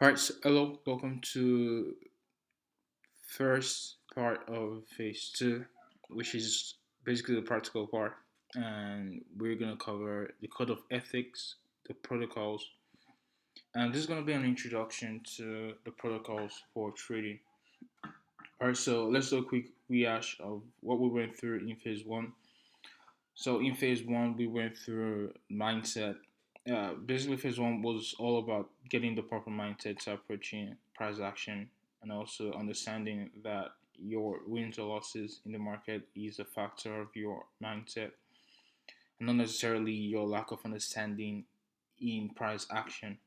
All right, so hello, welcome to first part of phase two, which is basically the practical part, and we're gonna cover the code of ethics, the protocols, and this is gonna be an introduction to the protocols for trading. All right, so let's do a quick rehash of what we went through in phase one. So in phase one, we went through mindset. Basically, phase one was all about getting the proper mindset to approaching price action and also understanding that your wins or losses in the market is a factor of your mindset and not necessarily your lack of understanding in price action.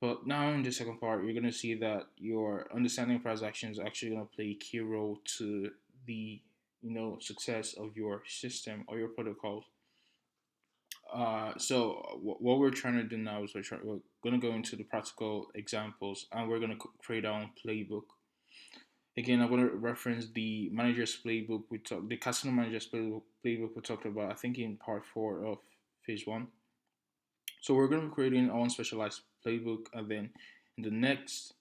But now in the second part, you're going to see that your understanding of price action is actually going to play a key role to the success of your system or your protocols. What we're trying to do now is we're going to go into the practical examples and we're going to create our own playbook. Again, I'm going to reference the manager's playbook. The casino manager's playbook we talked about. I think in part four of phase one. So we're going to be creating our own specialized playbook, and then in the next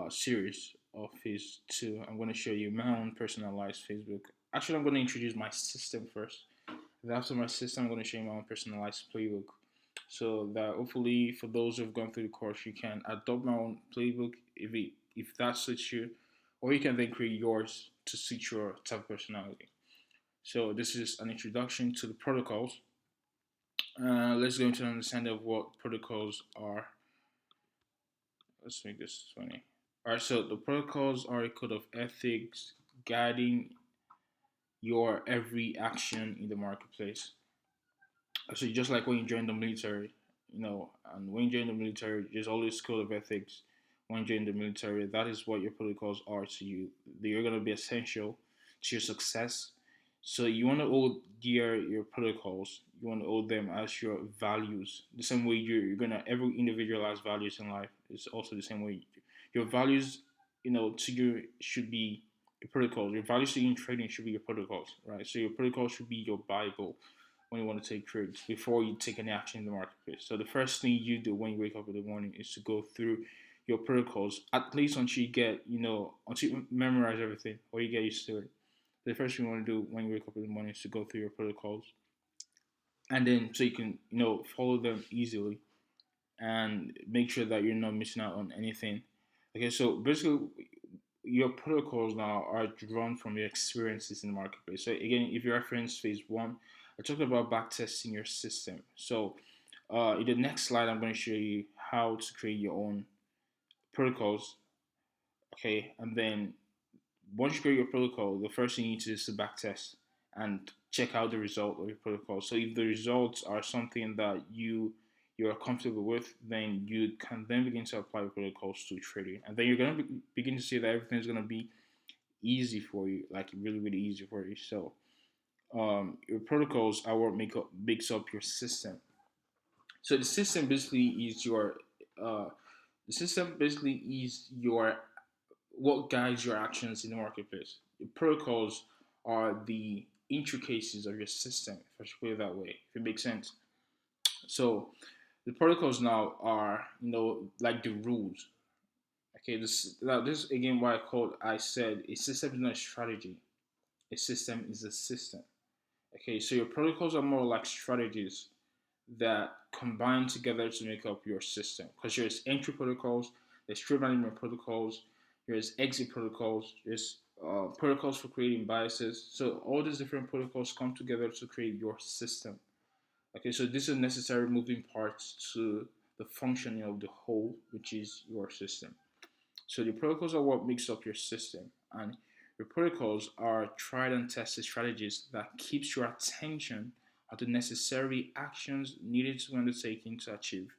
series of phase two, I'm going to show you my own personalized Facebook. Actually, I'm going to introduce my system first. And after my system, I'm going to show you my own personalized playbook. So that hopefully, for those who've gone through the course, you can adopt my own playbook if that suits you, or you can then create yours to suit your type of personality. So this is an introduction to the protocols. Let's go into an understanding of what protocols are. Let's make this 20. All right, so the protocols are a code of ethics guiding your every action in the marketplace. So just like when you join the military, and when you join the military, there's always code of ethics. When you join the military, that is what your protocols are to you. They are going to be essential to your success. So you want to hold dear your protocols. You want to hold them as your values. The same way you're gonna every individualized values in life is also the same way your values, to you should be your protocols. Your values to you in trading should be your protocols, right? So your protocol should be your Bible when you want to take trades before you take any action in the marketplace. So the first thing you do when you wake up in the morning is to go through your protocols, at least until you get, until you memorize everything or you get used to it. The first thing you want to do when you wake up in the morning is to go through your protocols, and then so you can, follow them easily and make sure that you're not missing out on anything. Okay, so basically, your protocols now are drawn from your experiences in the marketplace. So again, if you reference phase one, I talked about backtesting your system. So in the next slide, I'm going to show you how to create your own protocols. Okay, and then once you create your protocol, the first thing you need to do is to backtest and check out the result of your protocol. So if the results are something that you're comfortable with, then you can then begin to apply your protocols to trading, and then you're gonna begin to see that everything's gonna be easy for you, like really really easy for you. So your protocols are what makes up your system. So the system basically is your uh, the system basically is your what guides your actions in the marketplace. Your protocols are the intricacies of your system, if I should put it that way, if it makes sense. So the protocols now are, like the rules. Okay, this again why I said a system is not a strategy. A system is a system. Okay, so your protocols are more like strategies that combine together to make up your system. Because there's entry protocols, there's trade management protocols, there's exit protocols, there's protocols for creating biases. So all these different protocols come together to create your system. Okay, so these are necessary moving parts to the functioning of the whole, which is your system. So the protocols are what makes up your system, and your protocols are tried and tested strategies that keeps your attention at the necessary actions needed to undertake to achieve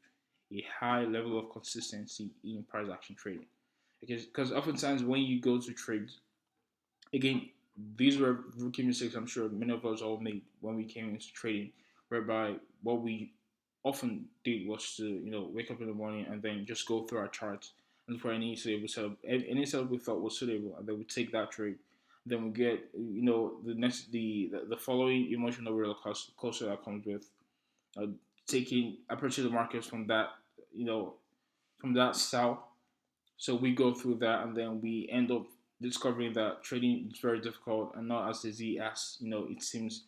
a high level of consistency in price action trading. Because oftentimes when you go to trade, again, these were rookie mistakes I'm sure many of us all made when we came into trading, whereby what we often did was to, wake up in the morning and then just go through our charts and for any suitable setup, any setup we thought was suitable, and then we take that trade. Then we get, the following emotional roller coaster that comes with uh, taking approaching the markets from that, from that style. So we go through that, and then we end up discovering that trading is very difficult and not as easy as it seems.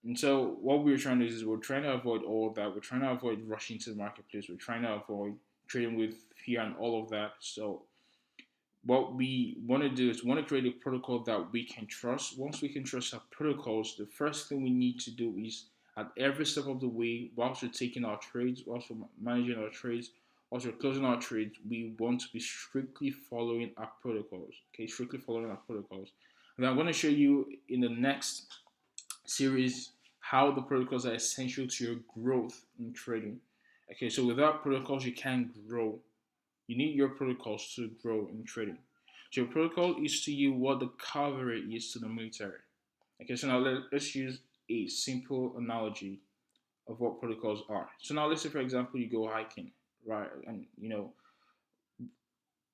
And so what we're trying to do is we're trying to avoid all of that. We're trying to avoid rushing to the marketplace. We're trying to avoid trading with fear and all of that. So what we want to do is we want to create a protocol that we can trust. Once we can trust our protocols, the first thing we need to do is at every step of the way, whilst we're taking our trades, whilst we're managing our trades, whilst we're closing our trades, we want to be strictly following our protocols. Okay, strictly following our protocols. And I'm going to show you in the next series how the protocols are essential to your growth in trading. Okay, so without protocols, you can't grow. You need your protocols to grow in trading. So your protocol is to you what the cavalry is to the military. Okay, so now let's use a simple analogy of what protocols are. So now let's say for example you go hiking, right? And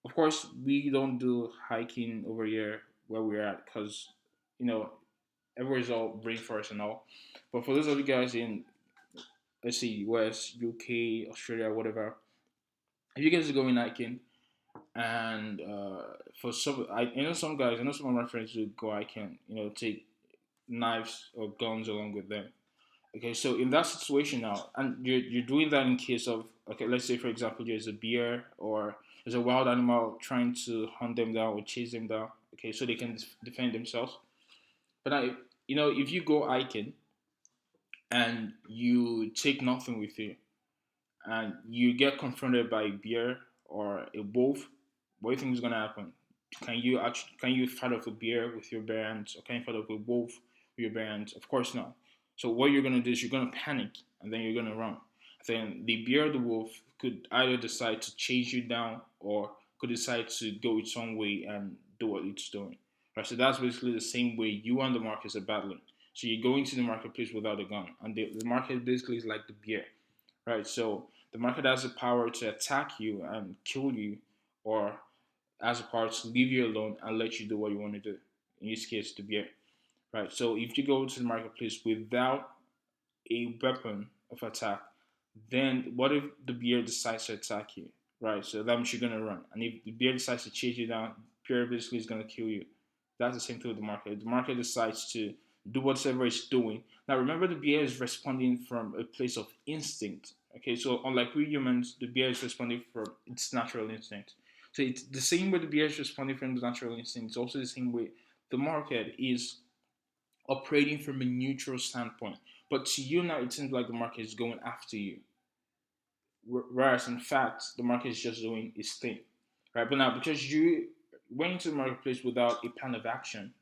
of course we don't do hiking over here where we're at because you know everywhere's all rainforest and all. But for those of you guys in let's see US, UK, Australia, whatever, if you guys are going hiking and for some I know some guys, I know some of my friends who go hiking, take knives or guns along with them. Okay, so in that situation now, and you're doing that in case of okay, let's say for example there's a bear or there's a wild animal trying to hunt them down or chase them down. Okay, so they can defend themselves. But now, if you go hiking and you take nothing with you, and you get confronted by a bear or a wolf, what do you think is gonna happen? Can you fight off a bear with your bare hands, or can you fight off a wolf with your bare hands? Of course not. So what you're gonna do is you're gonna panic and then you're gonna run. Then the bear or the wolf could either decide to chase you down or could decide to go its own way and do what it's doing. Right. So that's basically the same way you and the markets are battling. So you go into the marketplace without a gun, and the market basically is like the bear, right? So the market has the power to attack you and kill you, or has the power to leave you alone and let you do what you want to do. In this case, the bear, right? So if you go to the marketplace without a weapon of attack, then what if the bear decides to attack you, right? So that means you're gonna run, and if the bear decides to chase you down, the bear basically is gonna kill you. That's the same thing with the market. The market decides to do whatever it's doing. Now remember, the bear is responding from a place of instinct. Okay, so unlike we humans, the bear is responding from its natural instinct. So it's the same way the bear is responding from the natural instinct. It's also the same way the market is operating from a neutral standpoint. But to you now, it seems like the market is going after you, whereas in fact, the market is just doing its thing, right? But now, because you went into the marketplace without a plan of action,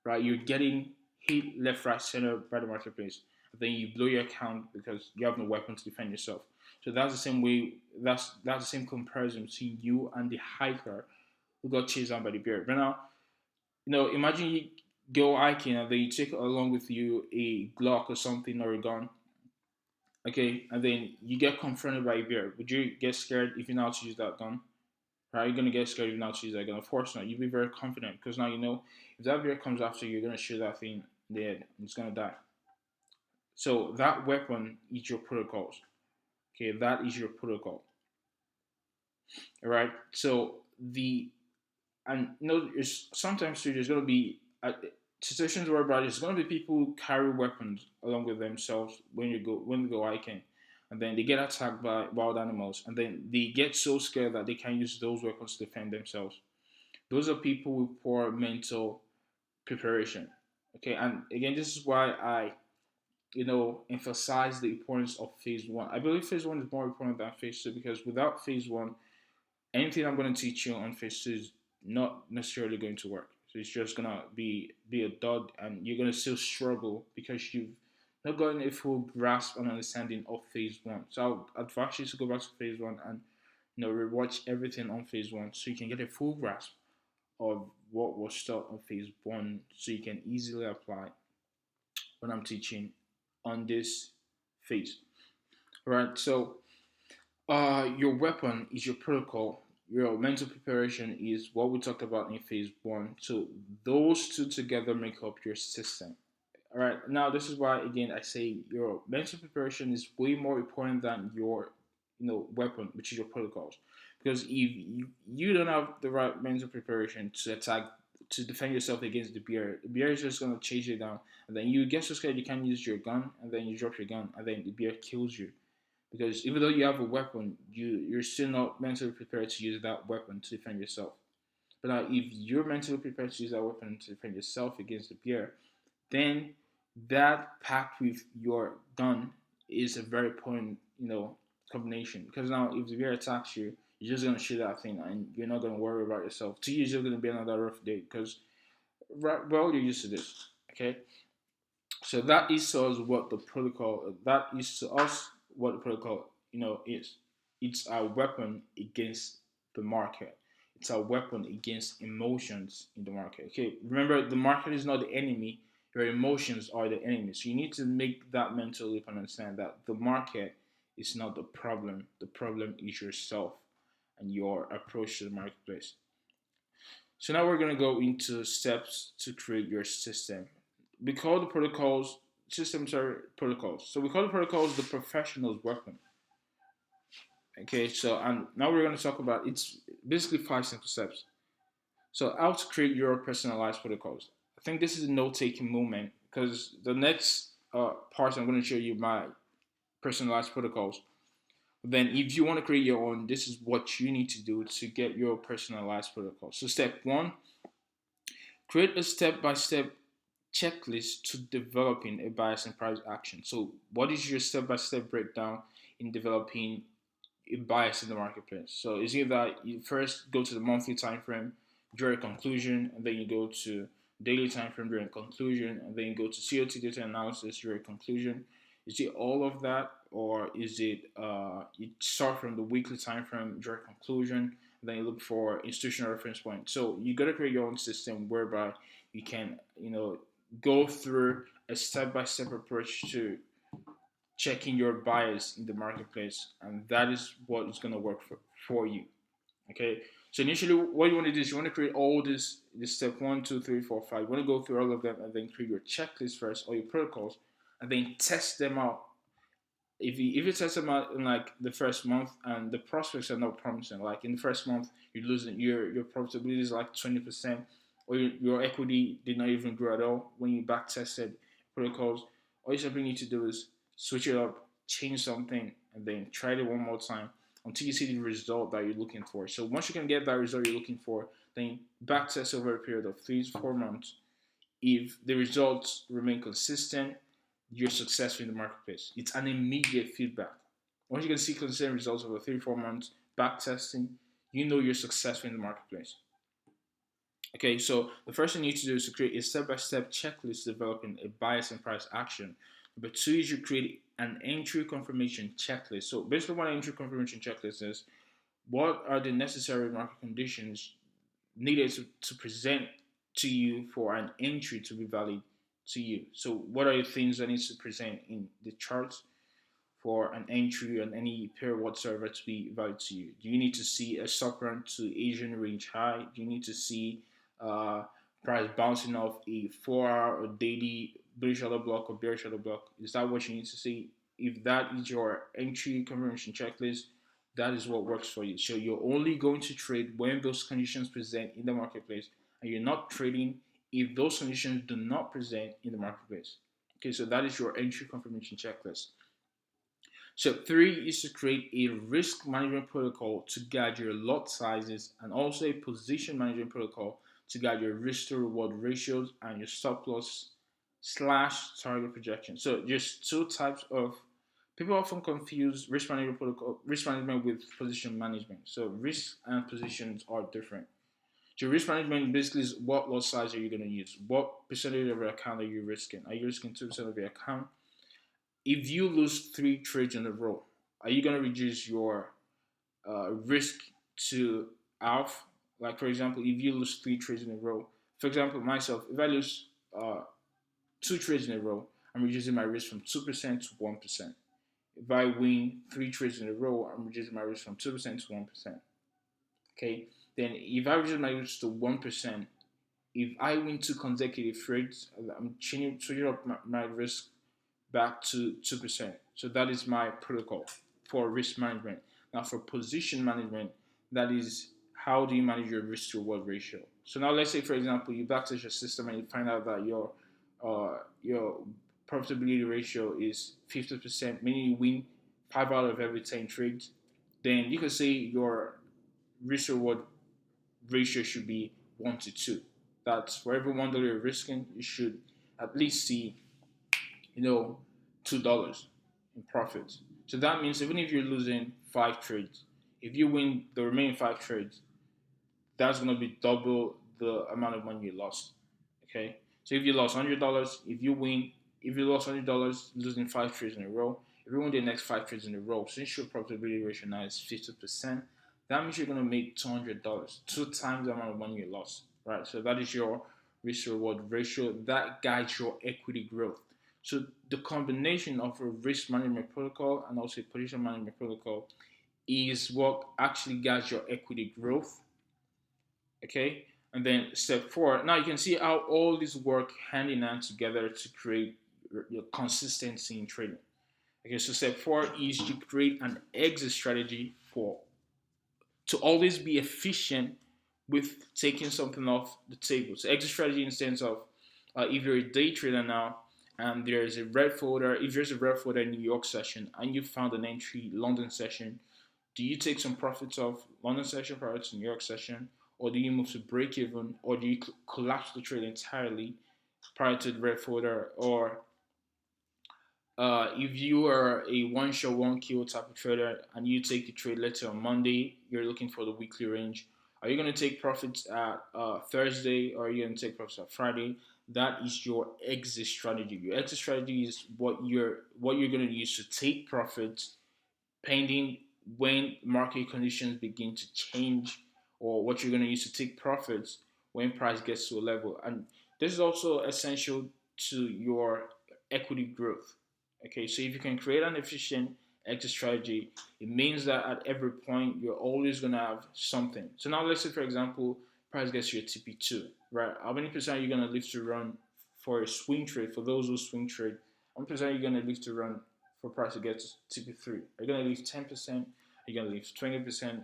right? You're getting hit left, right, center by the marketplace. And then you blow your account because you have no weapon to defend yourself. So that's the same way. That's the same comparison between you and the hiker who got chased down by the bear. But now, imagine you go hiking and then you take along with you a Glock or something or a gun. Okay, and then you get confronted by a bear. Would you get scared if you know how to use that gun? Are you gonna get scared if you know how to use that gun? Of course not. You'll be very confident because now you know if that bear comes after you, you're gonna shoot that thing in the head and it's gonna die. So that weapon is your protocols. Okay, that is your protocol. All right. So the and there's sometimes too, there's gonna be situations whereby there's gonna be people who carry weapons along with themselves when they go hiking, and then they get attacked by wild animals, and then they get so scared that they can use those weapons to defend themselves. Those are people with poor mental preparation. Okay, and again, this is why I emphasize the importance of phase one. I believe phase one is more important than phase two because without phase one, anything I'm going to teach you on phase two is not necessarily going to work. So it's just gonna be a dud, and you're gonna still struggle because you've not gotten a full grasp and understanding of phase one. So I'd advise you to go back to phase one and rewatch everything on phase one so you can get a full grasp of what was taught on phase one, so you can easily apply what I'm teaching on this phase. All right. So your weapon is your protocol. Your mental preparation is what we talked about in phase one. So those two together make up your system. All right. Now this is why again I say your mental preparation is way more important than your weapon, which is your protocols. Because if you don't have the right mental preparation to attack, to defend yourself against the bear is just gonna chase you down, and then you get so scared you can't use your gun, and then you drop your gun, and then the bear kills you. Because even though you have a weapon, you're still not mentally prepared to use that weapon to defend yourself. But now, if you're mentally prepared to use that weapon to defend yourself against the bear, then that packed with your gun is a very important, combination. Because now, if the bear attacks you, you're just gonna shoot that thing, and you're not gonna worry about yourself. To you, it's gonna be another rough day because, well, you're used to this. Okay, so that is to us what the protocol. That is to us what the protocol, is. It's a weapon against the market. It's a weapon against emotions in the market. Okay, remember the market is not the enemy. Your emotions are the enemy. So you need to make that mental leap and understand that the market is not the problem. The problem is yourself and your approach to the marketplace. So now we're going to go into steps to create your system. We call the protocols systems are protocols. So we call the protocols the professional's weapon. Okay, so and now we're going to talk about it's basically five simple steps. So how to create your personalized protocols. I think this is a note-taking moment because the next part I'm going to show you my personalized protocols. Then if you want to create your own, this is what you need to do to get your personalized protocol. So step one, create a step-by-step checklist to developing a bias and price action. So what is your step-by-step breakdown in developing a bias in the marketplace? So is it that you first go to the monthly time frame, draw a conclusion, and then you go to daily time frame, draw a conclusion, and then you go to COT data analysis, draw a conclusion? Is it all of that, or is it you start from the weekly time frame, draw a conclusion, and then you look for institutional reference point? So you got to create your own system whereby you can, go through a step-by-step approach to checking your bias in the marketplace, and that is what is going to work for you. Okay, so initially what you want to do is you want to create all this step one, two, three, four, five. You want to go through all of them and then create your checklist first, all your protocols, and then test them out. If you test them out in like the first month and the prospects are not promising, like in the first month you're losing your profitability is like 20%, or your equity did not even grow at all when you back tested protocols, all you simply need to do is switch it up, change something, and then try it one more time until you see the result that you're looking for. So once you can get that result you're looking for, then back test over a period of 3 to 4 months. If the results remain consistent, you're successful in the marketplace. It's an immediate feedback. Once you can see consistent results over 3 to 4 months, back testing, you know you're successful in the marketplace. Okay, so the first thing you need to do is to create a step-by-step checklist developing a bias and price action. Number two is you create an entry confirmation checklist. So basically what an entry confirmation checklist is, what are the necessary market conditions needed to present to you for an entry to be valid to you? So what are the things that needs to present in the charts for an entry on any pair whatsoever to be valid to you? Do you need to see a stop run to Asian range high? Do you need to see uh, price bouncing off a 4 hour or daily bullish shadow block or bearish shadow block? Is that what you need to see? If that is your entry confirmation checklist, that is what works for you. So you're only going to trade when those conditions present in the marketplace, and you're not trading if those conditions do not present in the marketplace. Okay, so that is your entry confirmation checklist. Step three is to create a risk management protocol to guide your lot sizes, and also a position management protocol to guide your risk to reward ratios and your stop loss slash target projection. So just two types of people often confuse risk management with position management. So risk and positions are different. So risk management basically is what lot size are you going to use? What percentage of your account are you risking? Are you risking 2% of your account? If you lose three trades in a row, are you going to reduce your risk to half? Like, for example, if you lose three trades in a row, for example, myself, if I lose two trades in a row, I'm reducing my risk from 2% to 1%. If I win three trades in a row, I'm reducing my risk from 2% to 1%. Okay, then if I reduce my risk to 1%, if I win two consecutive trades, I'm switching up my risk back to 2%. So that is my protocol for risk management. Now for position management, That is, how do you manage your risk to reward ratio? So now let's say, for example, you backtest your system and you find out that your profitability ratio is 50%, meaning you win 5 out of every 10 trades. Then you could say your risk reward ratio should be 1 to 2. That's for every $1 you're risking, you should at least see, $2 in profit. So that means even if you're losing 5 trades, if you win the remaining 5 trades, that's going to be double the amount of money you lost. Okay, so if you lost $100, if you lost $100 losing 5 trades in a row, if you win the next 5 trades in a row, since your profitability ratio now is 50%, that means you're going to make $200, 2 times the amount of money you lost, right? So that is your risk reward ratio that guides your equity growth. So the combination of a risk management protocol and also a position management protocol is what actually guides your equity growth. Okay, and then step 4, now you can see how all these work hand in hand together to create your consistency in trading. Okay, so step 4 is to create an exit strategy for to always be efficient with taking something off the table. So exit strategy in the sense of, if you're a day trader now and there's a red folder, if there's a red folder in New York session and you found an entry London session, do you take some profits off London session prior to New York session, or do you move to break even, or do you collapse the trade entirely prior to the red folder? Or if you are a one shot, one kill type of trader and you take the trade, let's say on Monday, you're looking for the weekly range. Are you going to take profits at Thursday, or are you going to take profits at Friday? That is your exit strategy. Your exit strategy is what you're going to use to take profits pending when market conditions begin to change, or what you're going to use to take profits when price gets to a level. And this is also essential to your equity growth. Okay, so if you can create an efficient exit strategy, it means that at every point you're always going to have something. So now let's say, for example, price gets to your TP2, right? How many percent are you going to leave to run for a swing trade? For those who swing trade, how many percent are you going to leave to run for price to get to TP3? Are you going to leave 10%? Are you going to leave 20%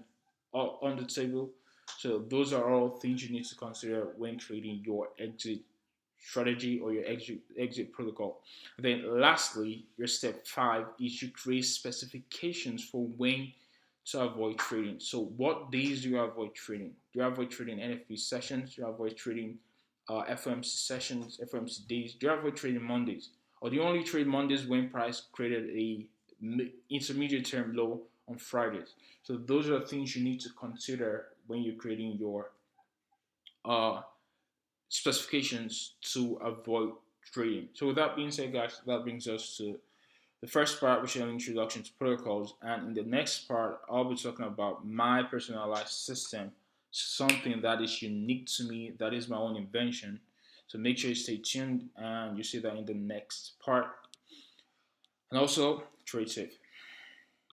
on the table? So those are all things you need to consider when creating your exit strategy or your exit protocol. And then lastly, your step 5 is to create specifications for when to avoid trading. So what days do you avoid trading? Do you avoid trading NFP sessions? Do you avoid trading FOMC sessions, FOMC days? Do you avoid trading Mondays? Or do you only trade Mondays when price created a intermediate term low on Fridays? So those are things you need to consider when you're creating your uh, specifications to avoid trading. So with that being said, guys, that brings us to the first part, which is an introduction to protocols. And in the next part, I'll be talking about my personalized system, something that is unique to me, that is my own invention. So make sure you stay tuned and you see that in the next part. And also, trade safe.